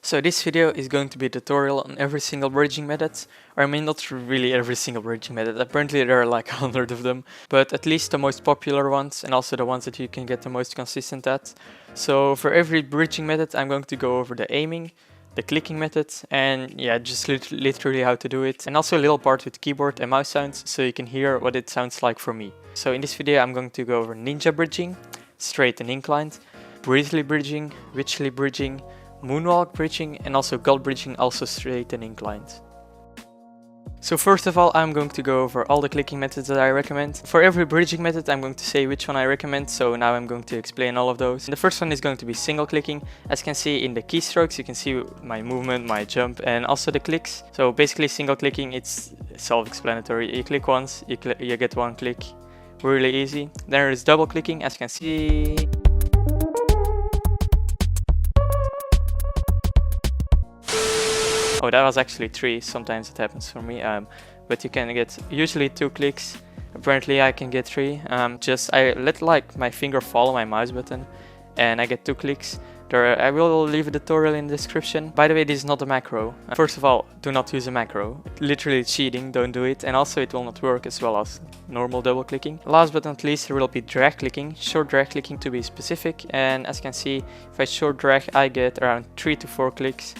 So this video is going to be a tutorial on every single bridging method, or I mean not really every single bridging method, apparently there are like 100 of them, but at least the most popular ones and also the ones that you can get the most consistent at. So for every bridging method I'm going to go over the aiming, the clicking method, and yeah, just literally how to do it, and also a little part with keyboard and mouse sounds so you can hear what it sounds like for me. So in this video I'm going to go over ninja bridging, straight and inclined, breezily bridging, witchly bridging, moonwalk bridging, and also god bridging, also straight and inclined. So first of all, I'm going to go over all the clicking methods that I recommend. For every bridging method I'm going to say which one I recommend, so now I'm going to explain all of those. And the first one is going to be single clicking. As you can see in the keystrokes, you can see my movement, my jump, and also the clicks. So basically single clicking, it's self-explanatory. You click once, you get one click, really easy. Then there is double clicking, as you can see. Oh, that was actually 3, sometimes it happens for me, but you can get usually 2 clicks. Apparently I can get 3, I let like my finger follow my mouse button and I get 2 clicks. I will leave a tutorial in the description. By the way, this is not a macro. First of all, do not use a macro. Literally cheating, don't do it, and also it will not work as well as normal double clicking. Last but not least, there will be drag clicking, short drag clicking to be specific, and as you can see, if I short drag I get around 3 to 4 clicks.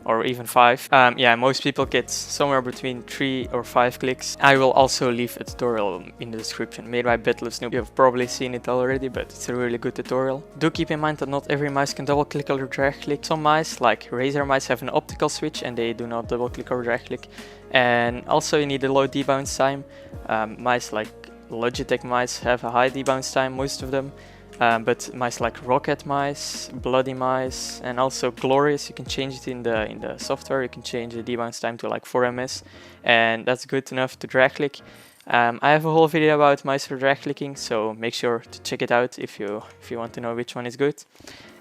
Or even 5. Yeah, most people get somewhere between 3 or 5 clicks. I will also leave a tutorial in the description made by Betless Noob. You have probably seen it already, but it's a really good tutorial. Do keep in mind that not every mouse can double click or drag click. Some mice, like Razer mice, have an optical switch and they do not double click or drag click. And also you need a low debounce time. Mice like Logitech mice have a high debounce time, most of them. But mice like Rocket mice, Bloody mice, and also Glorious, you can change it in the software. You can change the debounce time to like 4 ms, and that's good enough to drag click. I have a whole video about mice for drag clicking, so make sure to check it out if you want to know which one is good.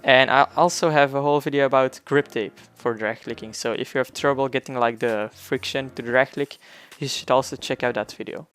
And I also have a whole video about grip tape for drag clicking, so if you have trouble getting like the friction to drag click, you should also check out that video.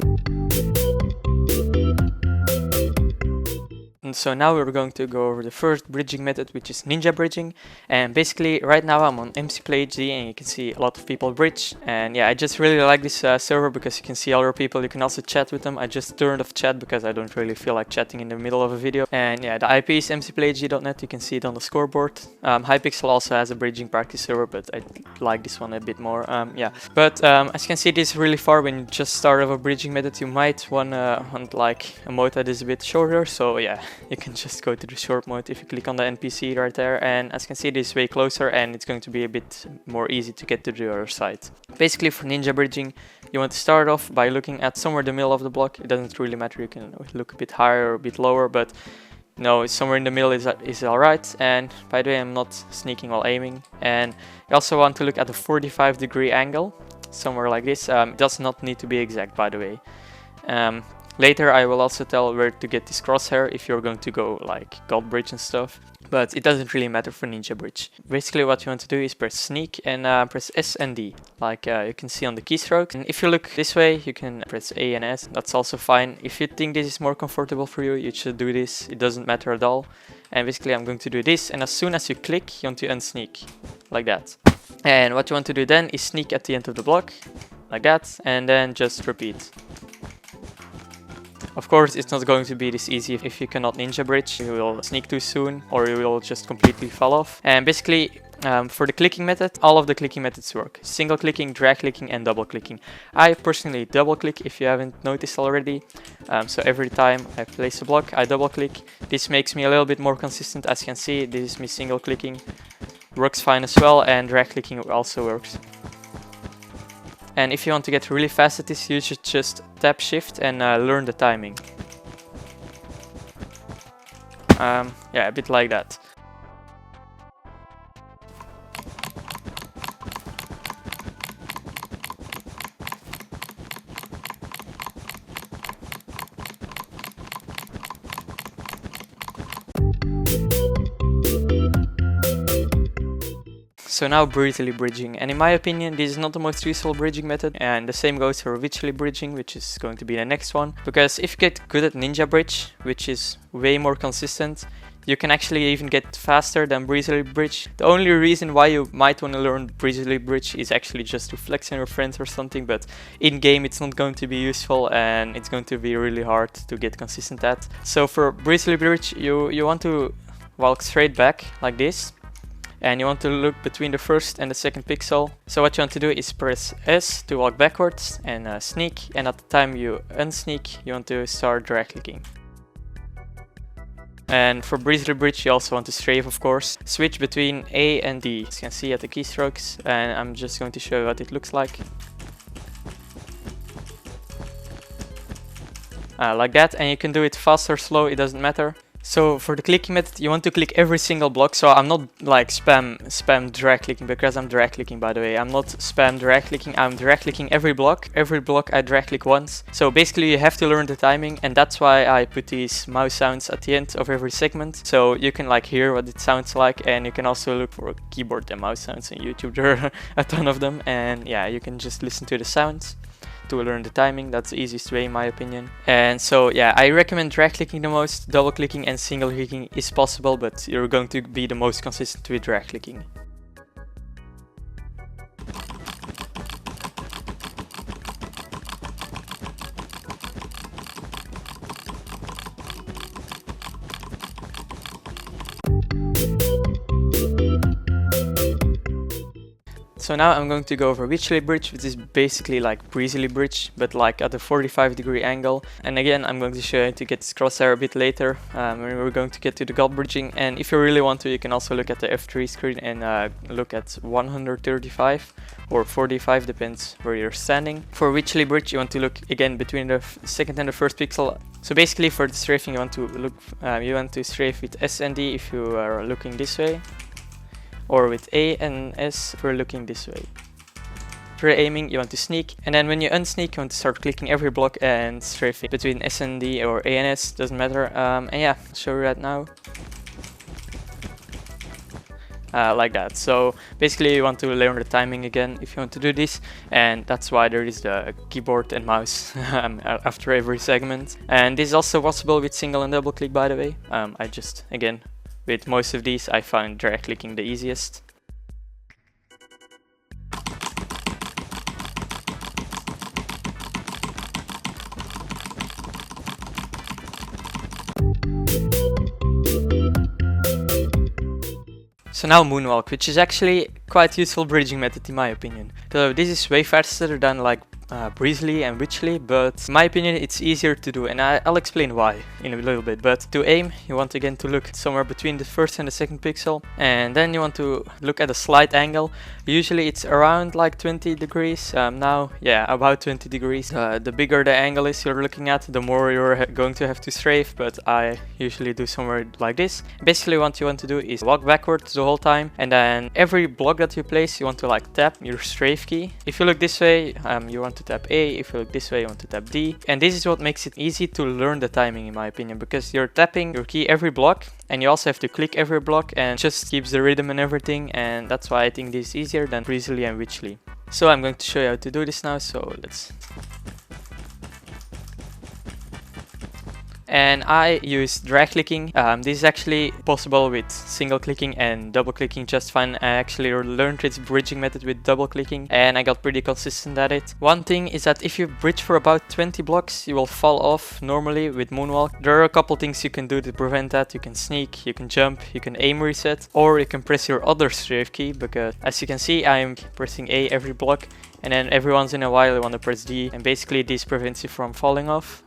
And so now we're going to go over the first bridging method, which is ninja bridging. And basically right now I'm on MC Play HD and you can see a lot of people bridge. And yeah, I just really like this server because you can see other people, you can also chat with them. I just turned off chat because I don't really feel like chatting in the middle of a video. And yeah, the IP is mcplayhd.net, you can see it on the scoreboard. Hypixel also has a bridging practice server, but I like this one a bit more. Yeah, but as you can see, this is really far. When you just start off a bridging method, you might want like a mode that is a bit shorter, so yeah. You can just go to the short mode if you click on the NPC right there, and as you can see, this is way closer and it's going to be a bit more easy to get to the other side. Basically for ninja bridging, you want to start off by looking at somewhere in the middle of the block. It doesn't really matter, you can look a bit higher or a bit lower, but no, somewhere in the middle is alright. And by the way, I'm not sneaking while aiming. And you also want to look at a 45-degree angle, somewhere like this. It does not need to be exact, by the way. Later I will also tell where to get this crosshair if you're going to go like god bridge and stuff, but it doesn't really matter for ninja bridge. Basically what you want to do is press sneak and press S and D, like you can see on the keystrokes. And if you look this way, you can press A and S, that's also fine. If you think this is more comfortable for you, you should do this, it doesn't matter at all. And basically I'm going to do this, and as soon as you click, you want to unsneak, like that. And what you want to do then is sneak at the end of the block, like that, and then just repeat. Of course, it's not going to be this easy if you cannot ninja bridge. You will sneak too soon or you will just completely fall off. And basically, for the clicking method, all of the clicking methods work. Single clicking, drag clicking, and double clicking. I personally double click if you haven't noticed already. So every time I place a block, I double click. This makes me a little bit more consistent. As you can see, this is me single clicking. Works fine as well, and drag clicking also works. And if you want to get really fast at this, you should just tap shift and learn the timing. Yeah, a bit like that. So now breezily bridging, and in my opinion this is not the most useful bridging method, and the same goes for witchly bridging, which is going to be the next one, because if you get good at ninja bridge, which is way more consistent, You can actually even get faster than breezily bridge. The only reason why you might want to learn breezily bridge is actually just to flex on your friends or something, but in game it's not going to be useful and it's going to be really hard to get consistent at. So for breezily bridge, you want to walk straight back like this, and you want to look between the first and the second pixel. So what you want to do is press S to walk backwards and sneak, and at the time you unsneak, you want to start drag clicking. And for breezily bridge, you also want to strafe, of course. Switch between A and D, as you can see at the keystrokes, and I'm just going to show you what it looks like. Like that, and you can do it fast or slow, it doesn't matter. So for the clicking method, you want to click every single block. So I'm not like spam drag clicking, because I'm drag clicking, by the way. I'm not spam drag clicking, I'm drag clicking every block. Every block I drag click once. So basically you have to learn the timing, and that's why I put these mouse sounds at the end of every segment. So you can like hear what it sounds like, and you can also look for keyboard and mouse sounds on YouTube. There are a ton of them, and yeah, you can just listen to the sounds to learn the timing. That's the easiest way in my opinion. And so yeah, I recommend drag clicking the most. Double clicking and single clicking is possible, but you're going to be the most consistent with drag clicking. So now I'm going to go over Wycherley bridge, which is basically like breezily bridge, but like at a 45-degree angle. And again, I'm going to show you to get this crosshair a bit later, when we're going to get to the godbridging. And if you really want to, you can also look at the F3 screen and look at 135 or 45, depends where you're standing. For Wycherley bridge, you want to look again between the second and the first pixel. So basically for the strafing, you want to look, you want to strafe with S and D if you are looking this way, or with A and S if you're looking this way. If you're aiming, you want to sneak, and then when you unsneak, you want to start clicking every block and strafing between S and D or A and S, doesn't matter. And yeah, I'll show you that now. Like that. So basically you want to learn the timing again if you want to do this, and that's why there is the keyboard and mouse after every segment. And this is also possible with single and double click, by the way. I just, again, with most of these I find drag clicking the easiest. So now moonwalk, which is actually quite useful bridging method in my opinion. So this is way faster than like breezily and Wycherley, but in my opinion it's easier to do, and I'll explain why in a little bit. But to aim, you want again to look somewhere between the first and the second pixel, and then you want to look at a slight angle. Usually it's around like 20 degrees, now yeah, about 20 degrees. The bigger the angle is you're looking at, the more you're going to have to strafe, but I usually do somewhere like this. Basically what you want to do is walk backwards the whole time, and then every block that you place you want to like tap your strafe key. If you look this way, you want to tap A. If you look this way, you want to tap D. And this is what makes it easy to learn the timing in my opinion, because you're tapping your key every block, and you also have to click every block, and just keeps the rhythm and everything, and that's why I think this is easier than breezily and Wycherley. So I'm going to show you how to do this now, so let's... And I use drag clicking. This is actually possible with single clicking and double clicking just fine. I actually learned this bridging method with double clicking, and I got pretty consistent at it. One thing is that if you bridge for about 20 blocks, you will fall off normally with moonwalk. There are a couple things you can do to prevent that. You can sneak, you can jump, you can aim reset, or you can press your other strafe key, because as you can see I'm pressing A every block, and then every once in a while you want to press D, and basically this prevents you from falling off.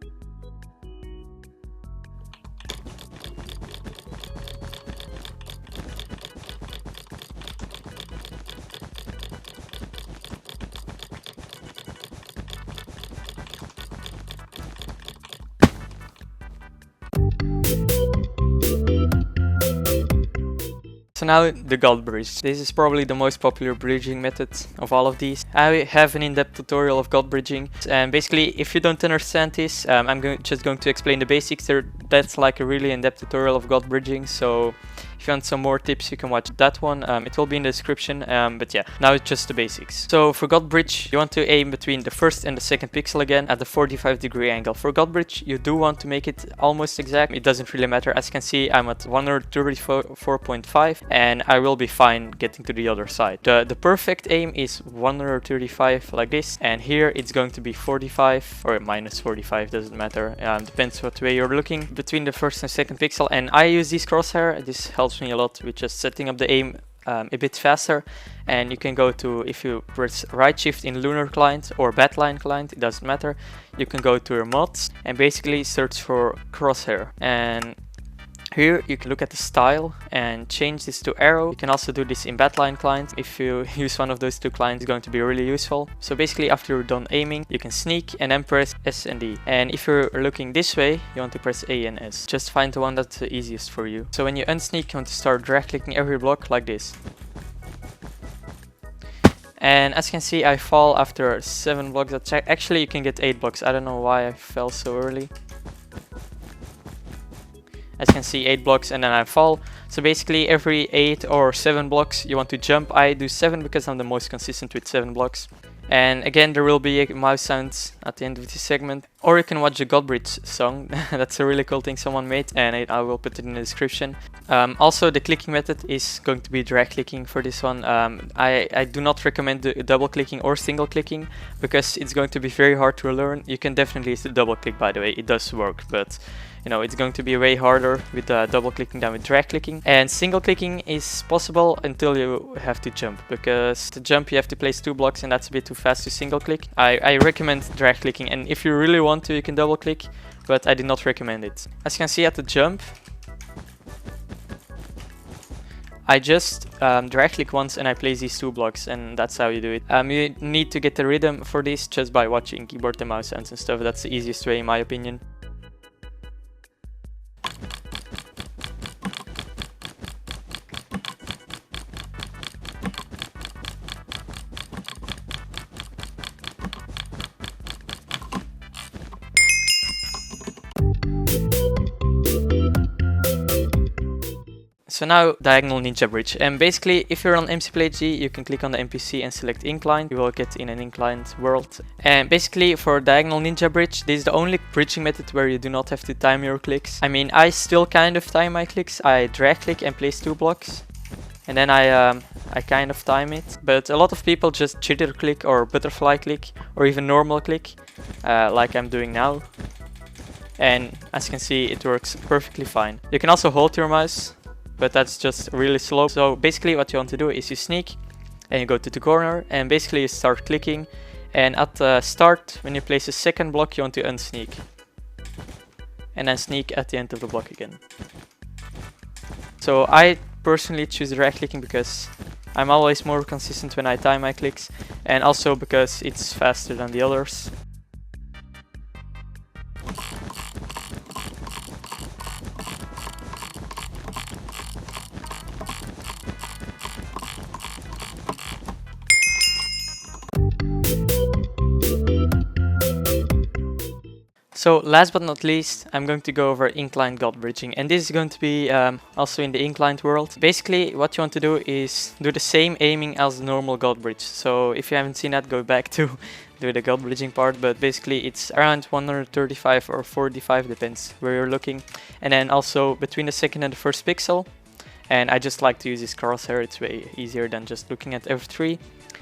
So now the godbridge. This is probably the most popular bridging method of all of these. I have an in-depth tutorial of godbridging, and basically if you don't understand this, I'm just going to explain the basics. That's like a really in-depth tutorial of godbridging, so If you want some more tips, you can watch that one. It will be in the description. But yeah, now it's just the basics. So for godbridge, you want to aim between the first and the second pixel again at the 45-degree angle. For godbridge, you do want to make it almost exact. It doesn't really matter. As you can see, I'm at 134.5 and I will be fine getting to the other side. The perfect aim is 135 like this, and here it's going to be 45 or minus 45, doesn't matter. Depends what way you're looking between the first and second pixel. And I use this crosshair. This helps me a lot with just setting up the aim a bit faster. And you can go to, if you press right shift in Lunar Client or Badline Client, it doesn't matter, you can go to your mods and basically search for crosshair. And here you can look at the style and change this to arrow. You can also do this in Badline Client. If you use one of those two clients, it's going to be really useful. So basically after you're done aiming, you can sneak and then press S and D. And if you're looking this way, you want to press A and S. Just find the one that's the easiest for you. So when you unsneak, you want to start drag clicking every block like this. And as you can see, I fall after 7 blocks. That's actually, you can get 8 blocks. I don't know why I fell so early. As you can see, 8 blocks and then I fall. So basically every 8 or 7 blocks you want to jump. I do 7 because I'm the most consistent with 7 blocks. And again, there will be mouse sounds at the end of this segment. Or you can watch the Godbridge song. That's a really cool thing someone made, and I will put it in the description. Also, the clicking method is going to be drag clicking for this one. I do not recommend the double clicking or single clicking because it's going to be very hard to learn. You can definitely use the double click, by the way, it does work, but you know, it's going to be way harder with double clicking than with drag clicking. And single clicking is possible until you have to jump, because to jump you have to place 2 blocks and that's a bit too fast to single click. I recommend drag clicking, and if you really want to, you can double click, but I do not recommend it. As you can see at the jump, I just drag click once and I place these 2 blocks, and that's how you do it. You need to get the rhythm for this just by watching keyboard and mouse sounds and stuff. That's the easiest way in my opinion. So now diagonal ninja bridge, and basically if you're on MC Play G, you can click on the NPC and select incline. You will get in an inclined world. And basically for diagonal ninja bridge, this is the only bridging method where you do not have to time your clicks. I mean, I still kind of time my clicks. I drag click and place 2 blocks, and then I kind of time it. But a lot of people just jitter click or butterfly click or even normal click, like I'm doing now. And as you can see, it works perfectly fine. You can also hold your mouse, but that's just really slow. So basically what you want to do is you sneak and you go to the corner and basically you start clicking, and at the start when you place a second block you want to unsneak and then sneak at the end of the block again. So I personally choose drag clicking because I'm always more consistent when I time my clicks, and also because it's faster than the others. So last but not least, I'm going to go over inclined god bridging, and this is going to be also in the inclined world. Basically what you want to do is do the same aiming as the normal god bridge. So if you haven't seen that, go back to do the god bridging part, but basically it's around 135 or 45, depends where you're looking. And then also between the second and the first pixel, and I just like to use this crosshair, it's way easier than just looking at F3.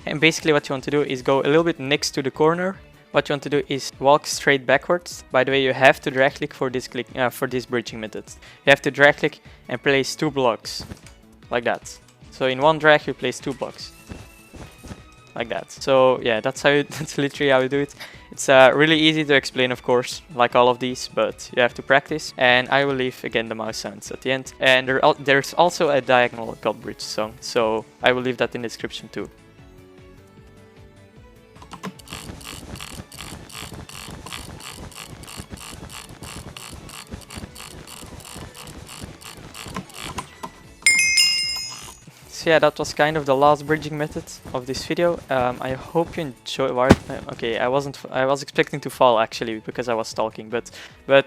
And basically what you want to do is go a little bit next to the corner. What you want to do is walk straight backwards. By the way, you have to drag click for this bridging method. You have to drag click and place 2 blocks like that. So in one drag you place 2 blocks like that. So yeah, that's literally how you do it. It's really easy to explain, of course, like all of these, but you have to practice. And I will leave again the mouse sounds at the end. And there's also a diagonal god bridge song, so I will leave that in the description too. So yeah, that was kind of the last bridging method of this video. I hope you enjoyed. Okay, I was expecting to fall actually because I was talking, but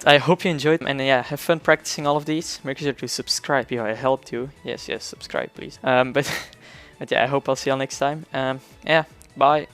I hope you enjoyed, and yeah, have fun practicing all of these. Make sure to subscribe if I helped you. Yes, subscribe please. But yeah, I hope I'll see you all next time. Yeah, bye.